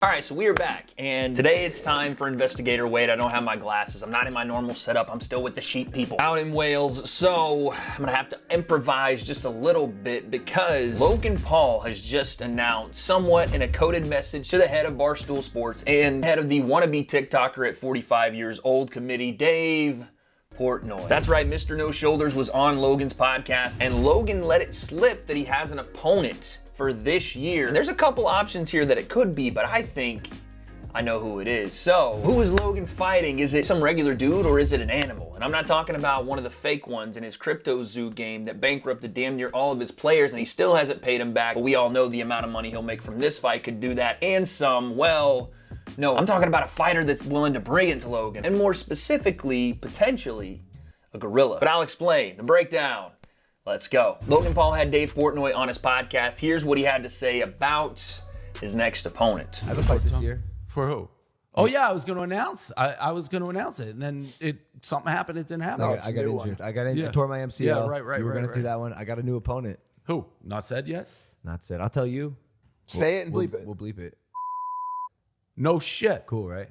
All right, so we are back, and today it's time for Investigator Wade. I don't have my glasses. I'm not in my normal setup. I'm still with the sheep people out in Wales, so I'm gonna have to improvise just a little bit because Logan Paul has just announced, somewhat in a coded message to the head of Barstool Sports and head of the wannabe TikToker at 45 years old committee, Dave Portnoy. That's right, Mr. No Shoulders was on Logan's podcast, and Logan let it slip that he has an opponent for this year. There's a couple options here that it could be, but I think I know who it is. So, who is Logan fighting? Is it some regular dude or is it an animal? And I'm not talking about one of the fake ones in his crypto zoo game that bankrupted damn near all of his players and he still hasn't paid him back. But we all know the amount of money he'll make from this fight could do that and some. Well, no, I'm talking about a fighter that's willing to bring it to Logan. And more specifically, potentially, a gorilla. But I'll explain. The breakdown. Let's go. Logan Paul had Dave Portnoy on his podcast. Here's what he had to say about his next opponent. I have a fight this year. For who? Oh yeah, I was going to announce. I was going to announce it, and then something happened. It didn't happen. No, I got injured. I tore my MCL. Yeah, right. We were going to do that one. I got a new opponent. Who? Not said yet. Not said. I'll tell you. Say it and bleep it. We'll bleep it. No shit. Cool, right?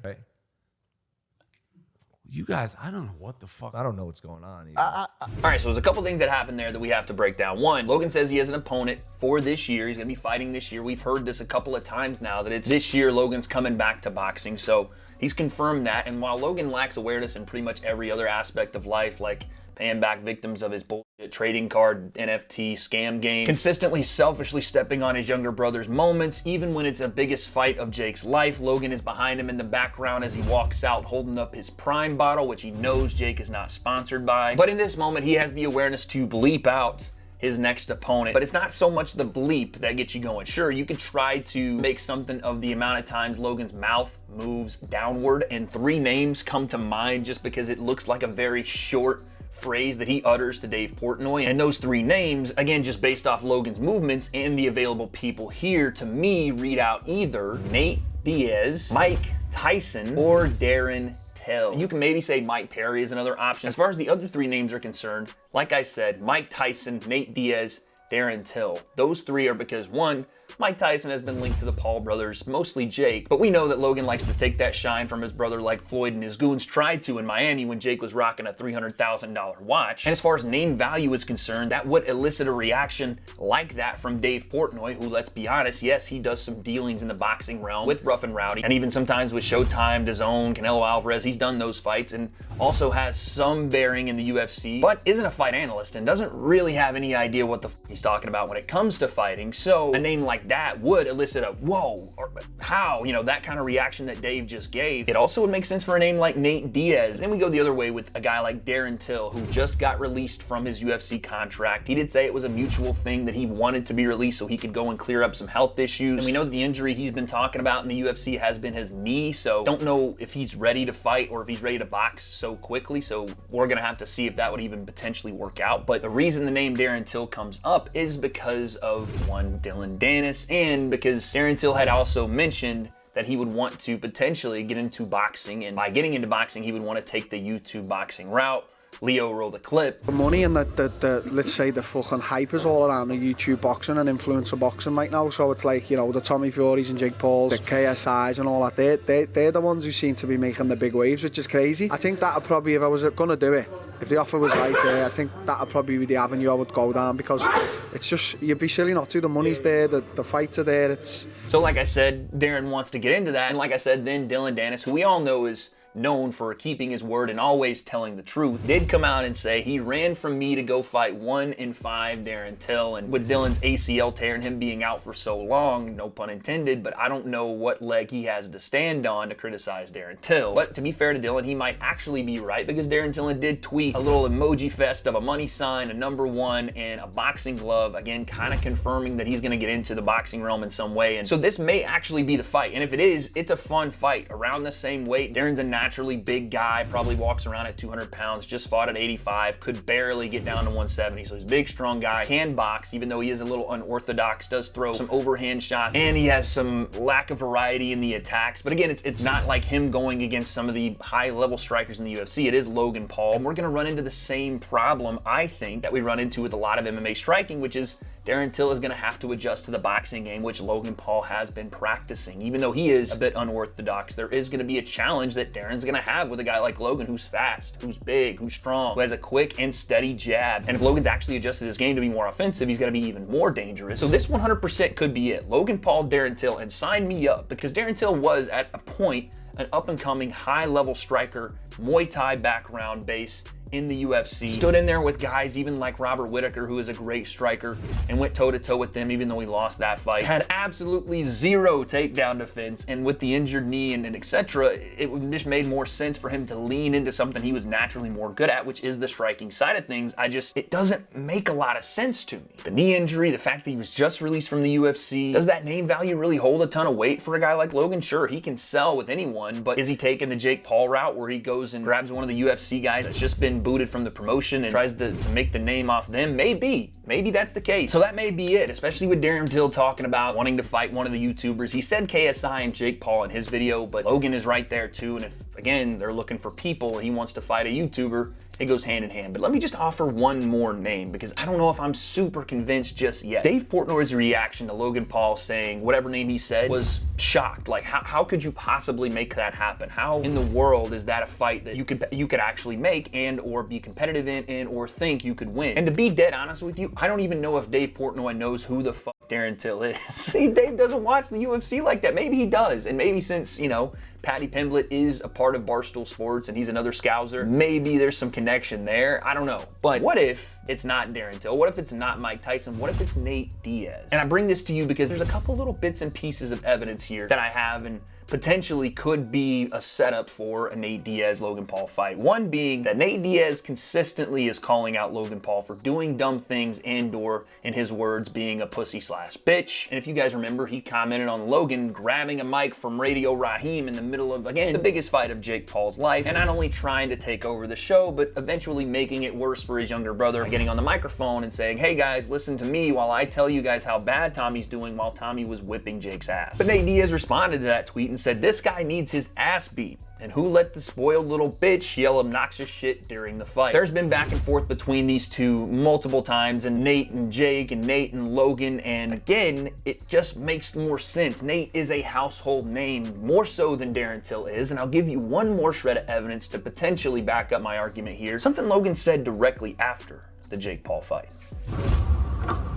You guys, I don't know what the fuck. I don't know what's going on. All right, so there's a couple things that happened there that we have to break down. One, Logan says he has an opponent for this year. He's going to be fighting this year. We've heard this a couple of times now that it's this year Logan's coming back to boxing. So he's confirmed that. And while Logan lacks awareness in pretty much every other aspect of life, like paying back victims of his bullshit trading card, NFT, scam game, consistently selfishly stepping on his younger brother's moments, even when it's the biggest fight of Jake's life, Logan is behind him in the background as he walks out holding up his Prime bottle, which he knows Jake is not sponsored by. But in this moment, he has the awareness to bleep out his next opponent. But it's not so much the bleep that gets you going. Sure, you could try to make something of the amount of times Logan's mouth moves downward and 3 names come to mind just because it looks like a very short phrase that he utters to Dave Portnoy. And those 3 names, again, just based off Logan's movements and the available people here, to me, read out either Nate Diaz, Mike Tyson, or Darren Till. You can maybe say Mike Perry is another option. As far as the other 3 names are concerned, like I said, Mike Tyson, Nate Diaz, Darren Till. Those 3 are because, one, Mike Tyson has been linked to the Paul brothers, mostly Jake, but we know that Logan likes to take that shine from his brother like Floyd and his goons tried to in Miami when Jake was rocking a $300,000 watch. And as far as name value is concerned, that would elicit a reaction like that from Dave Portnoy, who, let's be honest, yes, he does some dealings in the boxing realm with Rough and Rowdy, and even sometimes with Showtime, DAZN, Canelo Alvarez. He's done those fights and also has some bearing in the UFC, but isn't a fight analyst and doesn't really have any idea what the he's talking about when it comes to fighting. So a name like that would elicit a whoa, or how, you know, that kind of reaction that Dave just gave. It also would make sense for a name like Nate Diaz. Then we go the other way with a guy like Darren Till, who just got released from his UFC contract. He did say it was a mutual thing that he wanted to be released so he could go and clear up some health issues. And we know the injury he's been talking about in the UFC has been his knee, so don't know if he's ready to fight or if he's ready to box so quickly. So we're gonna have to see if that would even potentially work out. But the reason the name Darren Till comes up is because of one, Dylan Dennis, and because Darren Till had also mentioned that he would want to potentially get into boxing, and by getting into boxing, he would want to take the YouTube boxing route. Leo, roll the clip. The money and the let's say the fucking hype is all around the YouTube boxing and influencer boxing right now. So it's like, you know, the Tommy Furies and Jake Pauls, the KSIs and all that. They're the ones who seem to be making the big waves, which is crazy. I think that'd probably, if I was gonna do it, if the offer was right there, I think that'd probably be the avenue I would go down, because it's just, you'd be silly not to. The money's there, the fights are there. It's so, like I said, Darren wants to get into that, and like I said, then Dylan Dennis, who we all know is known for keeping his word and always telling the truth, did come out and say he ran from me to go fight 1 in 5 Darren Till. And with Dylan's ACL tear and him being out for so long, no pun intended, but I don't know what leg he has to stand on to criticize Darren Till. But to be fair to Dylan, he might actually be right, because Darren Till did tweet a little emoji fest of a money sign, a number 1, and a boxing glove, again kind of confirming that he's going to get into the boxing realm in some way. And so this may actually be the fight, and if it is, it's a fun fight around the same weight. Darren's a naturally big guy, probably walks around at 200 pounds, just fought at 85, could barely get down to 170. So he's a big, strong guy, can box, even though he is a little unorthodox, does throw some overhand shots, and he has some lack of variety in the attacks. But again, it's not like him going against some of the high-level strikers in the UFC. It is Logan Paul, and we're gonna run into the same problem, I think, that we run into with a lot of MMA striking, which is Darren Till is going to have to adjust to the boxing game, which Logan Paul has been practicing. Even though he is a bit unorthodox, there is going to be a challenge that Darren's going to have with a guy like Logan, who's fast, who's big, who's strong, who has a quick and steady jab. And if Logan's actually adjusted his game to be more offensive, he's going to be even more dangerous. So this 100% could be it. Logan Paul, Darren Till, and sign me up, because Darren Till was at a point an up-and-coming high-level striker, Muay Thai background base in the UFC. Stood in there with guys even like Robert Whittaker, who is a great striker, and went toe-to-toe with them even though he lost that fight. Had absolutely zero takedown defense, and with the injured knee and etc., it just made more sense for him to lean into something he was naturally more good at, which is the striking side of things. It doesn't make a lot of sense to me. The knee injury, the fact that he was just released from the UFC, does that name value really hold a ton of weight for a guy like Logan? Sure, he can sell with anyone, but is he taking the Jake Paul route where he goes and grabs one of the UFC guys that's just been booted from the promotion and tries to make the name off them? Maybe that's the case. So that may be it, especially with Darren Till talking about wanting to fight one of the YouTubers. He said KSI and Jake Paul in his video, but Logan is right there too. And if, again, they're looking for people and he wants to fight a YouTuber, it goes hand in hand. But let me just offer one more name, because I don't know if I'm super convinced just yet. Dave Portnoy's reaction to Logan Paul saying whatever name he said was shocked. Like, how could you possibly make that happen? How in the world is that a fight that you could actually make and or be competitive in and or think you could win? And to be dead honest with you, I don't even know if Dave Portnoy knows who the fuck Darren Till is. See, Dave doesn't watch the UFC like that. Maybe he does, and maybe since, you know, Patty Pimblett is a part of Barstool Sports and he's another Scouser, maybe there's some connection there. I don't know. But what if it's not Darren Till? What if it's not Mike Tyson? What if it's Nate Diaz? And I bring this to you because there's a couple little bits and pieces of evidence here that I have and potentially could be a setup for a Nate Diaz-Logan Paul fight. One being that Nate Diaz consistently is calling out Logan Paul for doing dumb things and or, in his words, being a pussy/bitch. And if you guys remember, he commented on Logan grabbing a mic from Radio Raheem in the middle of, again, the biggest fight of Jake Paul's life, and not only trying to take over the show, but eventually making it worse for his younger brother, getting on the microphone and saying, hey guys, listen to me while I tell you guys how bad Tommy's doing, while Tommy was whipping Jake's ass. But Nate Diaz responded to that tweet and said, this guy needs his ass beat. And who let the spoiled little bitch yell obnoxious shit during the fight? There's been back and forth between these two multiple times, and Nate and Jake and Nate and Logan, and again, it just makes more sense. Nate is a household name, more so than Darren Till is, and I'll give you one more shred of evidence to potentially back up my argument here. Something Logan said directly after the Jake Paul fight.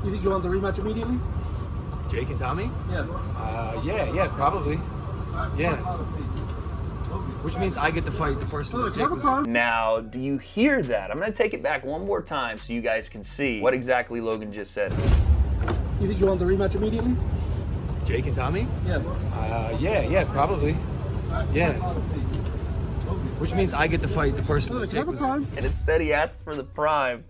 You think you want the rematch immediately? Jake and Tommy? Yeah. Yeah, probably. Yeah. Which means I get to fight the person that Jake was. Now, do you hear that? I'm gonna take it back one more time so you guys can see what exactly Logan just said. You think you want the rematch immediately? Jake and Tommy? Yeah. Yeah, probably. Yeah. Which means I get to fight the person that Jake was. And instead he asks for the prime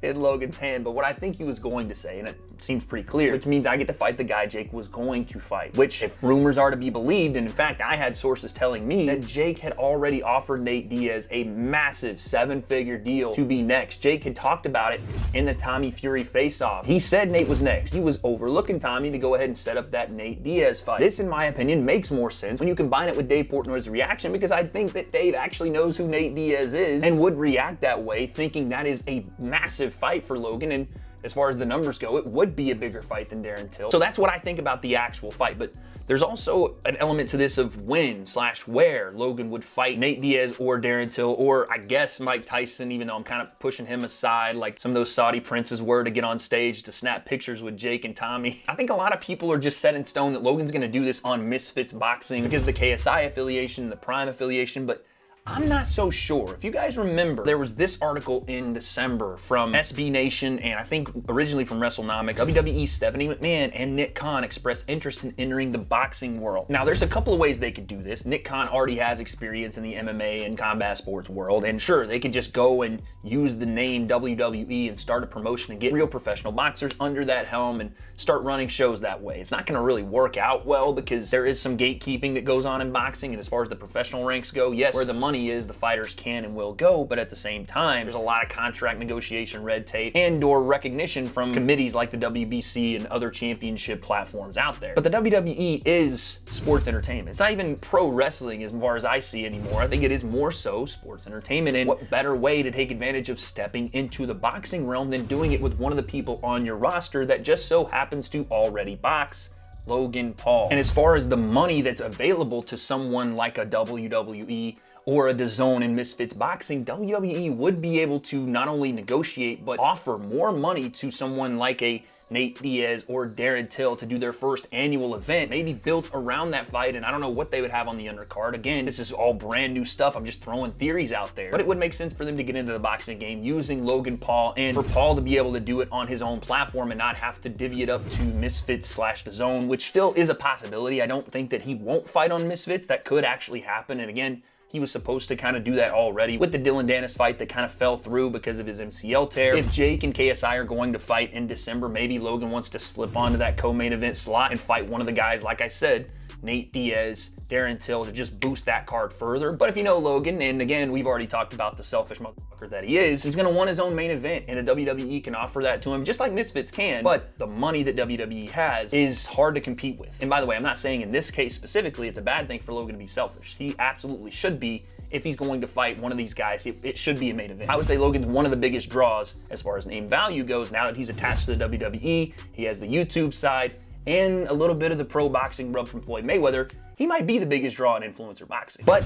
in Logan's hand. But what I think he was going to say, and it seems pretty clear, which means I get to fight the guy Jake was going to fight. Which, if rumors are to be believed, and in fact I had sources telling me that Jake had already offered Nate Diaz a massive 7-figure deal to be next. Jake had talked about it in the Tommy Fury face-off. He said Nate was next. He was overlooking Tommy to go ahead and set up that Nate Diaz fight. This, in my opinion, makes more sense when you combine it with Dave Portnoy's reaction, because I think that Dave actually knows who Nate Diaz is and would react that way, thinking that is a massive fight for Logan, and as far as the numbers go, it would be a bigger fight than Darren Till. So that's what I think about the actual fight, but there's also an element to this of when/where Logan would fight Nate Diaz or Darren Till, or I guess Mike Tyson, even though I'm kind of pushing him aside like some of those Saudi princes were to get on stage to snap pictures with Jake and Tommy. I think a lot of people are just set in stone that Logan's gonna do this on Misfits Boxing because of the KSI affiliation, the Prime affiliation, but I'm not so sure. If you guys remember, there was this article in December from SB Nation, and I think originally from WrestleNomics. WWE Stephanie McMahon and Nick Khan expressed interest in entering the boxing world. Now, there's a couple of ways they could do this. Nick Khan already has experience in the MMA and combat sports world, and sure, they could just go and use the name WWE and start a promotion and get real professional boxers under that helm and start running shows that way. It's not gonna really work out well because there is some gatekeeping that goes on in boxing, and as far as the professional ranks go, yes, where the money money is, the fighters can and will go, but at the same time, there's a lot of contract negotiation, red tape, and or recognition from committees like the WBC and other championship platforms out there. But the WWE is sports entertainment. It's not even pro wrestling as far as I see anymore. I think it is more so sports entertainment, and what better way to take advantage of stepping into the boxing realm than doing it with one of the people on your roster that just so happens to already box, Logan Paul. And as far as the money that's available to someone like a WWE or a DAZN in Misfits Boxing, WWE would be able to not only negotiate, but offer more money to someone like a Nate Diaz or Darren Till to do their first annual event, maybe built around that fight, and I don't know what they would have on the undercard. Again, this is all brand new stuff. I'm just throwing theories out there. But it would make sense for them to get into the boxing game using Logan Paul, and for Paul to be able to do it on his own platform and not have to divvy it up to Misfits / DAZN, which still is a possibility. I don't think that he won't fight on Misfits. That could actually happen, and again, he was supposed to kind of do that already with the Dylan Dennis fight that kind of fell through because of his MCL tear. If Jake and KSI are going to fight in December, maybe Logan wants to slip onto that co-main event slot and fight one of the guys, like I said, Nate Diaz, Darren Till, to just boost that card further. But if you know Logan, and again, we've already talked about the selfish motherfucker that he is, he's gonna want his own main event, and the WWE can offer that to him, just like Misfits can. But the money that WWE has is hard to compete with. And by the way, I'm not saying in this case specifically it's a bad thing for Logan to be selfish. He absolutely should be. If he's going to fight one of these guys, it should be a main event. I would say Logan's one of the biggest draws as far as name value goes. Now that he's attached to the WWE, he has the YouTube side, and a little bit of the pro boxing rub from Floyd Mayweather, he might be the biggest draw in influencer boxing. But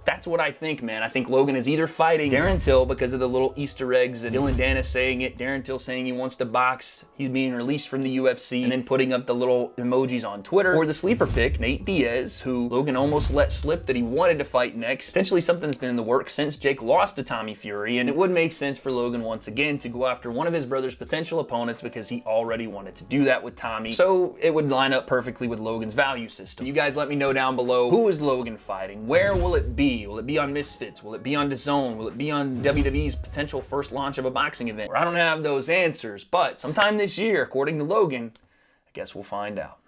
that's what I think, man. I think Logan is either fighting Darren Till because of the little Easter eggs and Dylan Dennis saying it, Darren Till saying he wants to box, he's being released from the UFC, and then putting up the little emojis on Twitter, or the sleeper pick, Nate Diaz, who Logan almost let slip that he wanted to fight next. Essentially something that's been in the works since Jake lost to Tommy Fury, and it would make sense for Logan once again to go after one of his brother's potential opponents because he already wanted to do that with Tommy. So it would line up perfectly with Logan's value system. You guys let me know down below, who is Logan fighting? Where will it be? Will it be on Misfits? Will it be on DAZN? Will it be on WWE's potential first launch of a boxing event? I don't have those answers, but sometime this year, according to Logan, I guess we'll find out.